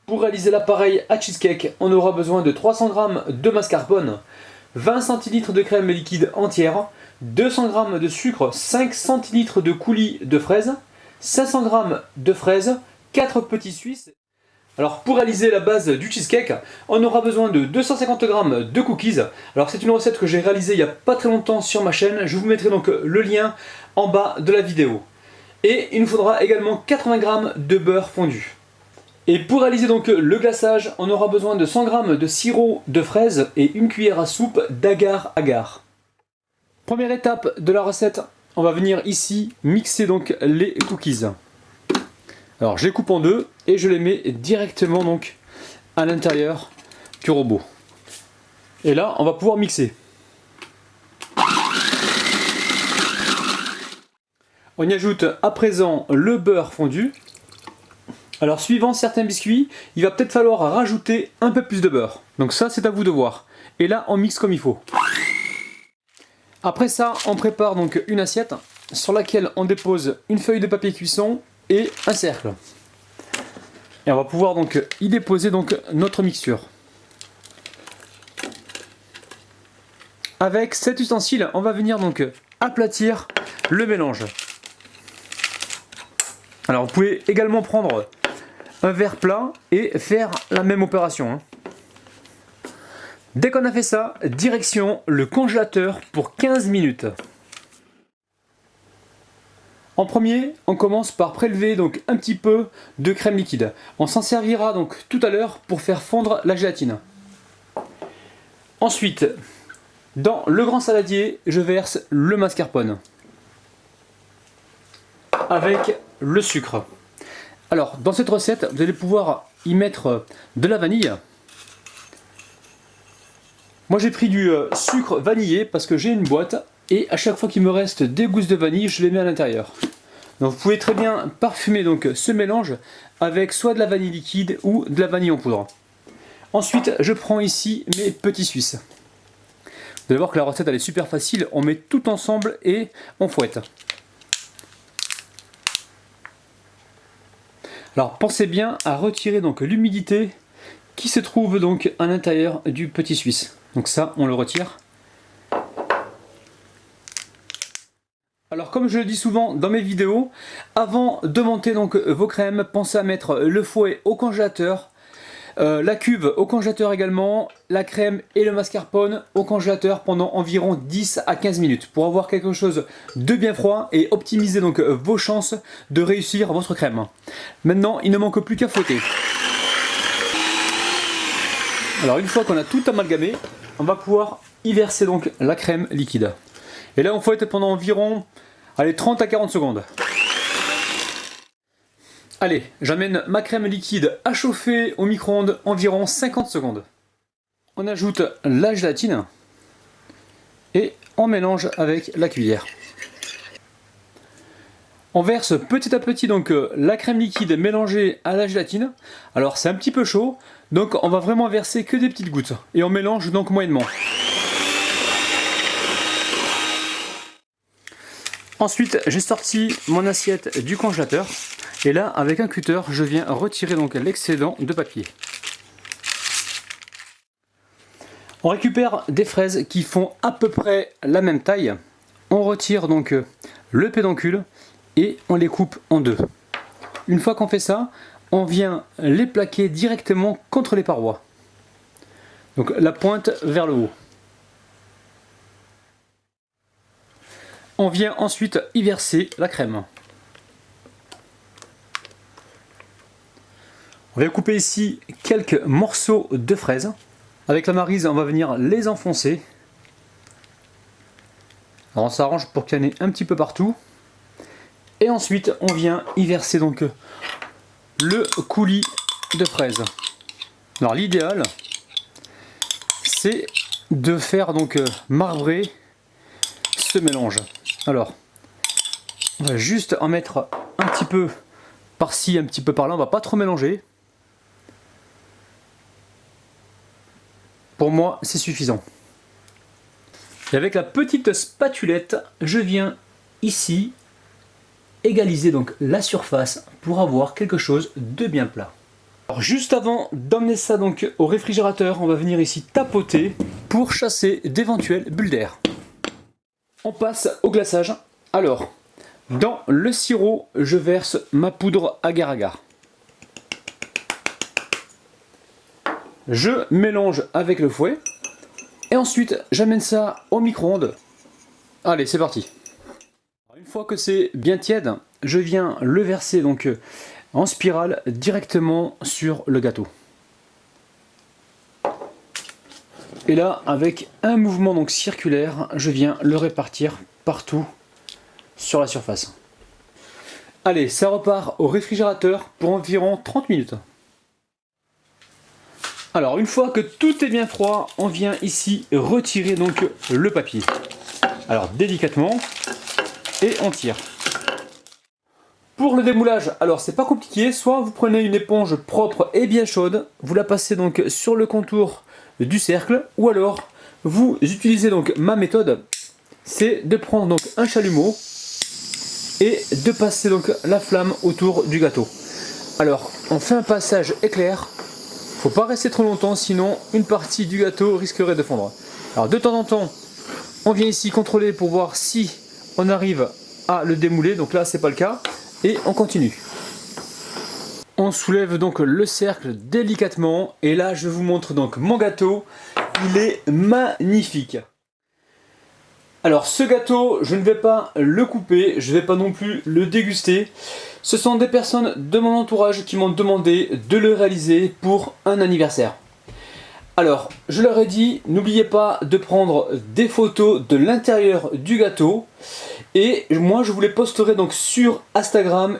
Pour réaliser l'appareil à cheesecake, on aura besoin de 300 g de mascarpone, 20 cl de crème liquide entière, 200 g de sucre, 5 cl de coulis de fraises, 500 g de fraises, 4 petits suisses. Alors pour réaliser la base du cheesecake, on aura besoin de 250 g de cookies. Alors c'est une recette que j'ai réalisée il n'y a pas très longtemps sur ma chaîne, je vous mettrai donc le lien en bas de la vidéo. Et il nous faudra également 80 g de beurre fondu. Et pour réaliser donc le glaçage, on aura besoin de 100 g de sirop de fraise et une cuillère à soupe d'agar-agar. Première étape de la recette, on va venir ici mixer donc les cookies. Alors je les coupe en deux et je les mets directement donc à l'intérieur du robot. Et là, on va pouvoir mixer. On y ajoute à présent le beurre fondu. Alors suivant certains biscuits, il va peut-être falloir rajouter un peu plus de beurre. Donc ça c'est à vous de voir. Et là on mixe comme il faut. Après ça, on prépare donc une assiette sur laquelle on dépose une feuille de papier cuisson et un cercle. Et on va pouvoir donc y déposer donc notre mixture. Avec cet ustensile, on va venir donc aplatir le mélange. Alors vous pouvez également prendre un verre plat et faire la même opération. Dès qu'on a fait ça, direction le congélateur pour 15 minutes. En premier, on commence par prélever donc un petit peu de crème liquide. On s'en servira donc tout à l'heure pour faire fondre la gélatine. Ensuite, dans le grand saladier, je verse le mascarpone avec le sucre. Alors, dans cette recette, vous allez pouvoir y mettre de la vanille. Moi, j'ai pris du sucre vanillé parce que j'ai une boîte et à chaque fois qu'il me reste des gousses de vanille, je les mets à l'intérieur. Donc, vous pouvez très bien parfumer donc ce mélange avec soit de la vanille liquide ou de la vanille en poudre. Ensuite, je prends ici mes petits suisses. Vous allez voir que la recette elle est super facile. On met tout ensemble et on fouette. Alors pensez bien à retirer donc l'humidité qui se trouve donc à l'intérieur du petit suisse. Donc ça, on le retire. Alors comme je le dis souvent dans mes vidéos, avant de monter donc vos crèmes, pensez à mettre le fouet au congélateur, la cuve au congélateur également, la crème et le mascarpone au congélateur pendant environ 10 à 15 minutes pour avoir quelque chose de bien froid et optimiser donc vos chances de réussir votre crème. Maintenant, il ne manque plus qu'à fouetter. Alors une fois qu'on a tout amalgamé, on va pouvoir y verser donc la crème liquide. Et là on fouette pendant environ 30 à 40 secondes. Allez, j'amène ma crème liquide à chauffer au micro-ondes environ 50 secondes. On ajoute la gélatine et on mélange avec la cuillère. On verse petit à petit donc la crème liquide mélangée à la gélatine. Alors c'est un petit peu chaud, donc on va vraiment verser que des petites gouttes et on mélange donc moyennement. Ensuite, j'ai sorti mon assiette du congélateur. Et là, avec un cutter, je viens retirer donc l'excédent de papier. On récupère des fraises qui font à peu près la même taille. On retire donc le pédoncule et on les coupe en deux. Une fois qu'on fait ça, on vient les plaquer directement contre les parois. Donc la pointe vers le haut. On vient ensuite y verser la crème. On va couper ici quelques morceaux de fraises. Avec la maryse, on va venir les enfoncer. Alors on s'arrange pour qu'il y en ait un petit peu partout. Et ensuite, on vient y verser donc le coulis de fraises. Alors l'idéal, c'est de faire donc marbrer ce mélange. Alors, on va juste en mettre un petit peu par-ci, un petit peu par-là. On va pas trop mélanger. Pour moi, c'est suffisant. Et avec la petite spatulette, je viens ici égaliser donc la surface pour avoir quelque chose de bien plat. Alors juste avant d'emmener ça donc au réfrigérateur, on va venir ici tapoter pour chasser d'éventuelles bulles d'air. On passe au glaçage. Alors, dans le sirop, je verse ma poudre agar-agar. Je mélange avec le fouet. Et ensuite, j'amène ça au micro-ondes. Allez, c'est parti. Une fois que c'est bien tiède, je viens le verser donc en spirale directement sur le gâteau. Et là, avec un mouvement donc circulaire, je viens le répartir partout sur la surface. Allez, ça repart au réfrigérateur pour environ 30 minutes. Alors, une fois que tout est bien froid, on vient ici retirer donc le papier. Alors, délicatement, et on tire. Pour le démoulage, alors c'est pas compliqué, soit vous prenez une éponge propre et bien chaude, vous la passez donc sur le contour du cercle, ou alors vous utilisez donc ma méthode, c'est de prendre donc un chalumeau et de passer donc la flamme autour du gâteau. Alors on fait un passage éclair, faut pas rester trop longtemps sinon une partie du gâteau risquerait de fondre. Alors de temps en temps on vient ici contrôler pour voir si on arrive à le démouler, donc là c'est pas le cas, et on continue. On soulève donc le cercle délicatement et là je vous montre donc mon gâteau, il est magnifique. Alors ce gâteau, je ne vais pas le couper, je ne vais pas non plus le déguster. Ce sont des personnes de mon entourage qui m'ont demandé de le réaliser pour un anniversaire. Alors, je leur ai dit, n'oubliez pas de prendre des photos de l'intérieur du gâteau. Et moi, je vous les posterai donc sur Instagram.